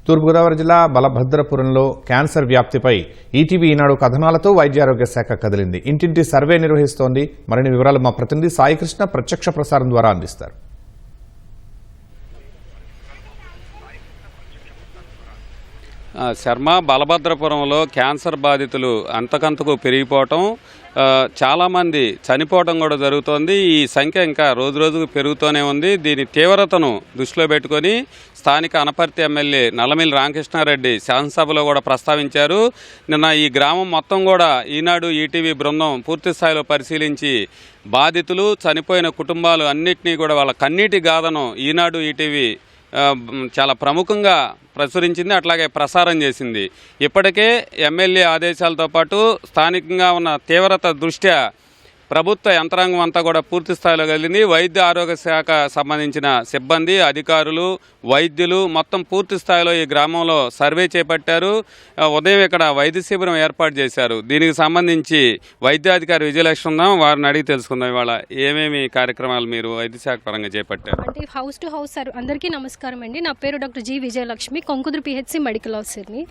తూర్పుగోదావరి జిల్లా బలభద్రపురంలో cancer వ్యాప్తిపై ETV ఈనాడు కథనాలతో వైద్యారోగ్య శాఖ కదిలింది. ఇంటింటి సర్వే నిర్వహిస్తోంది. మరిన్ని వివరాలు మా ప్రతినిధి సాయికృష్ణ ప్రత్యక్ష ప్రసారం ద్వారా అందిస్తారు. శర్మ, బలభద్రపురంలో క్యాన్సర్ బాధితులు అంతకంతకు పెరిగిపోవటం, చాలామంది చనిపోవడం కూడా జరుగుతోంది. ఈ సంఖ్య ఇంకా రోజు రోజుకు పెరుగుతూనే ఉంది. దీని తీవ్రతను దృష్టిలో పెట్టుకొని స్థానిక అనపర్తి ఎమ్మెల్యే నల్లమిల్లి రామకృష్ణారెడ్డి శాసనసభలో కూడా ప్రస్తావించారు. నిన్న ఈ గ్రామం మొత్తం కూడా ఈనాడు ఈటీవీ బృందం పూర్తి స్థాయిలో పరిశీలించి బాధితులు, చనిపోయిన కుటుంబాలు అన్నింటినీ కూడా వాళ్ళ కన్నీటి గాథను ఈనాడు ఈటీవీ చాలా ప్రముఖంగా ప్రచురించింది, అట్లాగే ప్రసారం చేసింది. ఇప్పటికే ఎమ్మెల్యే ఆదేశాలతో పాటు స్థానికంగా ఉన్న తీవ్రత దృష్ట్యా ప్రభుత్వ యంత్రాంగం అంతా కూడా పూర్తి స్థాయిలో కలిగింది. వైద్య ఆరోగ్య శాఖ సంబంధించిన సిబ్బంది, అధికారులు, వైద్యులు మొత్తం పూర్తి స్థాయిలో ఈ గ్రామంలో సర్వే చేపట్టారు. ఉదయం ఇక్కడ వైద్య శిబిరం ఏర్పాటు చేశారు. దీనికి సంబంధించి వైద్యాధికారి విజయలక్ష్మి ఉందాం, వారిని అడిగి తెలుసుకుందాం. ఇవాళ ఏమేమి కార్యక్రమాలు మీరు వైద్య శాఖ పరంగా చేపట్టారు? అంటే హౌస్ టు హౌస్ అందరికీ నమస్కారం అండి. నా పేరు doctor G Vijayalakshmi, Konkuduru PHC medical ఆఫీసర్ని.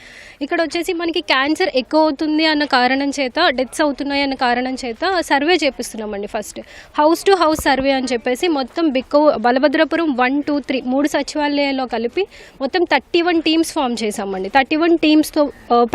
ఇక్కడ వచ్చేసి మనకి క్యాన్సర్ ఎక్కువ అవుతుంది అన్న కారణం చేత, డెత్స్ అవుతున్నాయి అన్న కారణం చేత సర్వే చేపిస్తున్నామండి. First house to house survey అని చెప్పేసి మొత్తం బలభద్రపురం 1, 2, 3 3 సచివాలయాల్లో కలిపి మొత్తం 31 టీమ్స్ ఫామ్ చేశామండి. 31 టీమ్స్తో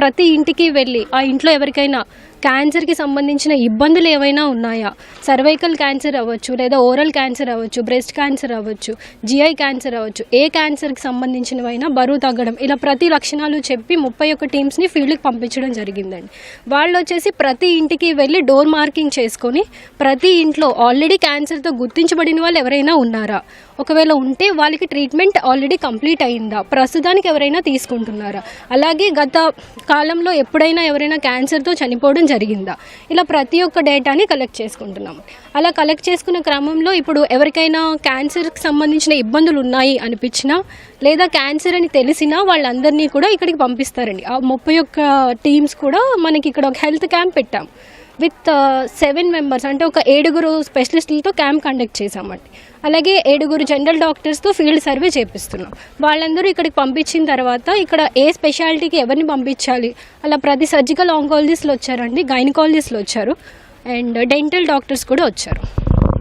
ప్రతి ఇంటికి వెళ్ళి ఆ ఇంట్లో ఎవరికైనా క్యాన్సర్కి సంబంధించిన ఇబ్బందులు ఏవైనా ఉన్నాయా, సర్వైకల్ క్యాన్సర్ అవ్వచ్చు, లేదా ఓరల్ క్యాన్సర్ అవ్వచ్చు, బ్రెస్ట్ క్యాన్సర్ అవ్వచ్చు, జిఐ క్యాన్సర్ అవ్వచ్చు, ఏ క్యాన్సర్కి సంబంధించినవైనా, బరువు తగ్గడం, ఇలా ప్రతి లక్షణాలు చెప్పి 31 టీమ్స్ని ఫీల్డ్కి పంపించడం జరిగిందండి. వాళ్ళు వచ్చేసి ప్రతి ఇంటికి వెళ్ళి డోర్ మార్కింగ్ చేసుకొని ప్రతి ఇంట్లో ఆల్రెడీ క్యాన్సర్తో గుర్తించబడిన వాళ్ళు ఎవరైనా ఉన్నారా, ఒకవేళ ఉంటే వాళ్ళకి ట్రీట్మెంట్ ఆల్రెడీ కంప్లీట్ అయిందా, ప్రస్తుతానికి ఎవరైనా తీసుకుంటున్నారా, అలాగే గత కాలంలో ఎప్పుడైనా ఎవరైనా క్యాన్సర్తో చనిపోవడం జరిగిందా, ఇలా ప్రతి ఒక్క డేటాని కలెక్ట్ చేసుకుంటున్నాము. అలా కలెక్ట్ చేసుకున్న క్రమంలో ఇప్పుడు ఎవరికైనా క్యాన్సర్కి సంబంధించిన ఇబ్బందులు ఉన్నాయి అనిపించినా, లేదా క్యాన్సర్ అని తెలిసినా వాళ్ళందరినీ కూడా ఇక్కడికి పంపిస్తారండి. ఆ 31 టీమ్స్ కూడా మనకి ఇక్కడ ఒక హెల్త్ క్యాంప్ పెట్టాం విత్ 7 మెంబర్స్, అంటే ఒక 7 స్పెషలిస్టులతో క్యాంప్ కండక్ట్ చేశామండి. అలాగే 7 జనరల్ డాక్టర్స్తో ఫీల్డ్ సర్వే చేపిస్తున్నాం. వాళ్ళందరూ ఇక్కడికి పంపించిన తర్వాత ఇక్కడ ఏ స్పెషాలిటీకి ఎవరిని పంపించాలి, అలా ప్రతి సర్జికల్ ఆంకాలజిస్టులు వచ్చారండి, గైనకాలజిస్టులు వచ్చారు, అండ్ డెంటల్ డాక్టర్స్ కూడా వచ్చారు.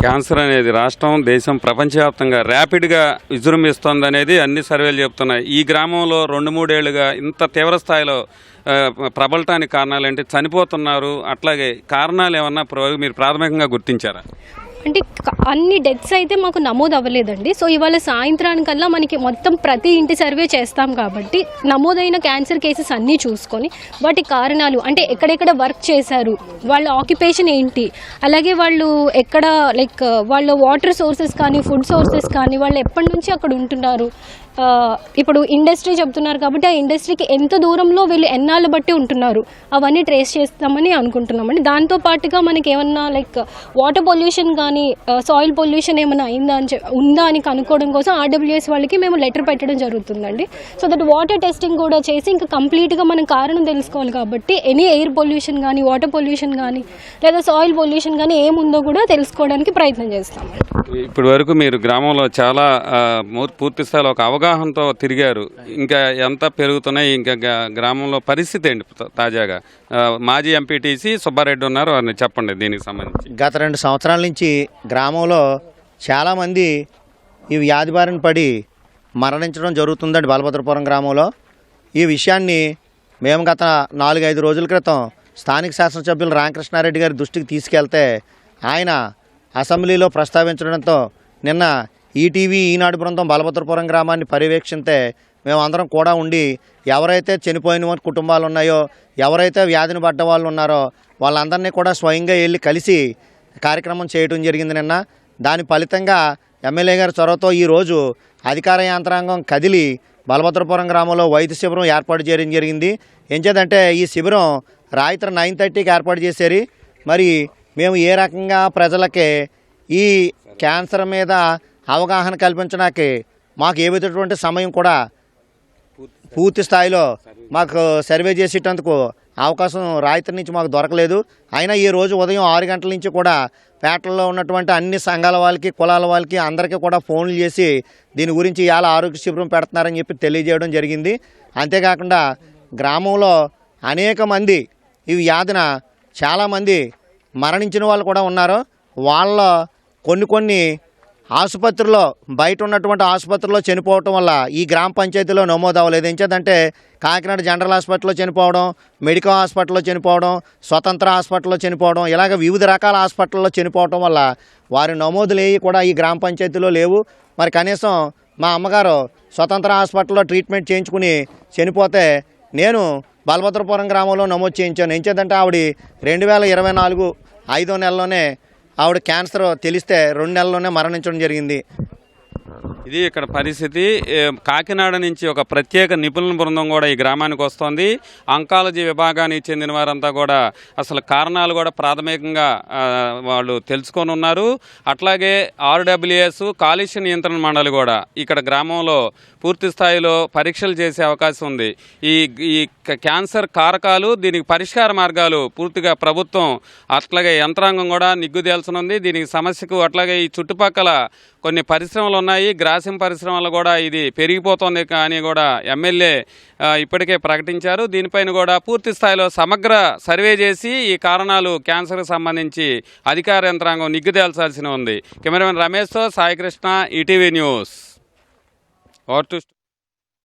క్యాన్సర్ అనేది రాష్ట్రం, దేశం, ప్రపంచవ్యాప్తంగా ర్యాపిడ్గా విజృంభిస్తోంది అనేది అన్ని సర్వేలు చెప్తున్నాయి. ఈ గ్రామంలో 2-3 ఏళ్లుగా ఇంత తీవ్ర స్థాయిలో ప్రబలటానికి కారణాలు ఏంటి, చనిపోతున్నారు, అట్లాగే కారణాలు ఏమన్నా మీరు ప్రాథమికంగా గుర్తించారా? అంటే అన్ని డెత్స్ అయితే మాకు నమోదు అవ్వలేదండి. సో ఇవాళ సాయంత్రానికల్లా మనకి మొత్తం ప్రతి ఇంటి సర్వే చేస్తాం కాబట్టి నమోదైన క్యాన్సర్ కేసెస్ అన్నీ చూసుకొని వాటి కారణాలు, అంటే ఎక్కడెక్కడ వర్క్ చేశారు, వాళ్ళ ఆక్యుపేషన్ ఏంటి, అలాగే వాళ్ళు ఎక్కడ వాళ్ళ వాటర్ సోర్సెస్ కానీ, ఫుడ్ సోర్సెస్ కానీ, వాళ్ళు ఎప్పటి నుంచి అక్కడ ఉంటున్నారు, ఇప్పుడు ఇండస్ట్రీ చెప్తున్నారు కాబట్టి ఆ ఇండస్ట్రీకి ఎంత దూరంలో వీళ్ళు ఎన్నాళ్ళు బట్టి ఉంటున్నారు, అవన్నీ ట్రేస్ చేస్తామని అనుకుంటున్నామండి. దాంతోపాటుగా మనకి ఏమన్నా వాటర్ పొల్యూషన్ కానీ, సాయిల్ పొల్యూషన్ ఏమైనా ఉందా అని కనుక్కోవడం కోసం ఆర్డబ్ల్యూఎస్ వాళ్ళకి మేము లెటర్ పెట్టడం జరుగుతుందండి. సో దట్ వాటర్ టెస్టింగ్ కూడా చేసి ఇంకా కంప్లీట్గా మనం కారణం తెలుసుకోవాలి కాబట్టి ఎనీ ఎయిర్ పొల్యూషన్ కానీ, వాటర్ పొల్యూషన్ కానీ, లేదా సాయిల్ పొల్యూషన్ కానీ ఏముందో కూడా తెలుసుకోవడానికి ప్రయత్నం చేస్తామండి. ఇప్పటి వరకు మీరు గ్రామంలో చాలా పూర్తి స్థాయిలో ఒక అవగాహనతో తిరిగారు. ఇంకా ఎంత పెరుగుతున్నాయి, ఇంకా గ్రామంలో పరిస్థితి ఏంటి తాజాగా? మాజీ ఎంపీటీసీ సుబ్బారెడ్డి ఉన్నారు, వారిని చెప్పండి దీనికి సంబంధించి. గత 2 సంవత్సరాల నుంచి గ్రామంలో చాలామంది ఈ వ్యాధి బారిన పడి మరణించడం జరుగుతుందండి బలభద్రపురం గ్రామంలో. ఈ విషయాన్ని మేము గత 4-5 రోజుల క్రితం స్థానిక శాసనసభ్యులు రామకృష్ణారెడ్డి గారి దృష్టికి తీసుకెళ్తే ఆయన అసెంబ్లీలో ప్రస్తావించడంతో నిన్న ఈటీవీ ఈనాడు బృందం బలభద్రపురం గ్రామాన్ని పర్యవేక్షిస్తే మేమందరం కూడా ఉండి ఎవరైతే చనిపోయిన కుటుంబాలు ఉన్నాయో, ఎవరైతే వ్యాధిని పడ్డ వాళ్ళు ఉన్నారో వాళ్ళందరినీ కూడా స్వయంగా వెళ్ళి కలిసి కార్యక్రమం చేయడం జరిగింది నిన్న. దాని ఫలితంగా ఎమ్మెల్యే గారి చొరవతో ఈరోజు అధికార యంత్రాంగం కదిలి బలభద్రపురం గ్రామంలో వైద్య శిబిరం ఏర్పాటు చేయడం జరిగింది. ఏం చేద్దంటే ఈ శిబిరం రాత్రి 9:30కి ఏర్పాటు చేశారు. మరి మేము ఏ రకంగా ప్రజలకి ఈ క్యాన్సర్ మీద అవగాహన కల్పించడానికి మాకు ఏ విధమైనటువంటి సమయం కూడా పూర్తి స్థాయిలో మాకు సర్వే చేసేటందుకు అవకాశం రాత్రి నుంచి మాకు దొరకలేదు. అయినా ఈ రోజు ఉదయం 6 గంటల నుంచి కూడా పేటల్లో ఉన్నటువంటి అన్ని సంఘాల వాళ్ళకి కులాల వాళ్ళకి అందరికీ కూడా ఫోన్లు చేసి దీని గురించి ఇవాళ ఆరోగ్య శిబిరం పెడుతున్నారని చెప్పి తెలియజేయడం జరిగింది. అంతేకాకుండా గ్రామంలో అనేక మంది ఈ వ్యాధిన చాలామంది మరణించిన వాళ్ళు కూడా ఉన్నారు. వాళ్ళ కొన్ని ఆసుపత్రిలో బయట ఉన్నటువంటి ఆసుపత్రిలో చనిపోవటం వల్ల ఈ గ్రామ పంచాయతీలో నమోదు అవ్వలేదు. ఎంచేదంటే కాకినాడ జనరల్ హాస్పిటల్లో చనిపోవడం, మెడికల్ హాస్పిటల్లో చనిపోవడం, స్వతంత్ర హాస్పిటల్లో చనిపోవడం, ఇలాగ వివిధ రకాల హాస్పిటల్లో చనిపోవటం వల్ల వారి నమోదులు ఏవి కూడా ఈ గ్రామ పంచాయతీలో లేవు. మరి కనీసం మా అమ్మగారు స్వతంత్ర హాస్పిటల్లో ట్రీట్మెంట్ చేయించుకుని చనిపోతే నేను బలభద్రపురం గ్రామంలో నమోదు చేయించాను. ఎంచేదంటే ఆవిడ 2024 5వ నెలలోనే ఆవిడ క్యాన్సర్ తెలిస్తే 2 నెలల్లోనే మరణించడం జరిగింది. ఇది ఇక్కడ పరిస్థితి. కాకినాడ నుంచి ఒక ప్రత్యేక నిపుణుల బృందం కూడా ఈ గ్రామానికి వస్తోంది. ఆంకాలజీ విభాగానికి చెందిన వారంతా కూడా అసలు కారణాలు కూడా ప్రాథమికంగా వాళ్ళు తెలుసుకొని ఉన్నారు. అట్లాగే RWS కాలుష్య నియంత్రణ మండలి కూడా ఇక్కడ గ్రామంలో పూర్తి స్థాయిలో పరీక్షలు చేసే అవకాశం ఉంది. ఈ క్యాన్సర్ కారకాలు, దీనికి పరిష్కార మార్గాలు పూర్తిగా ప్రభుత్వం అట్లాగే యంత్రాంగం కూడా నిగ్గుదేల్చనుంది. దీనికి సమస్యకు అట్లాగే ఈ చుట్టుపక్కల కొన్ని పరిశ్రమలు ఉన్నాయి. గ్రాసిం పరిశ్రమలు కూడా ఇది పెరిగిపోతుంది అని కూడా ఎమ్మెల్యే ఇప్పటికే ప్రకటించారు. దీనిపైన కూడా పూర్తి స్థాయిలో సమగ్ర సర్వే చేసి ఈ కారణాలు క్యాన్సర్కి సంబంధించి అధికార యంత్రాంగం నిగ్గుదేల్చాల్సి ఉంది. కెమెరామెన్ రమేష్తో సాయికృష్ణ, ఈటీవీ న్యూస్.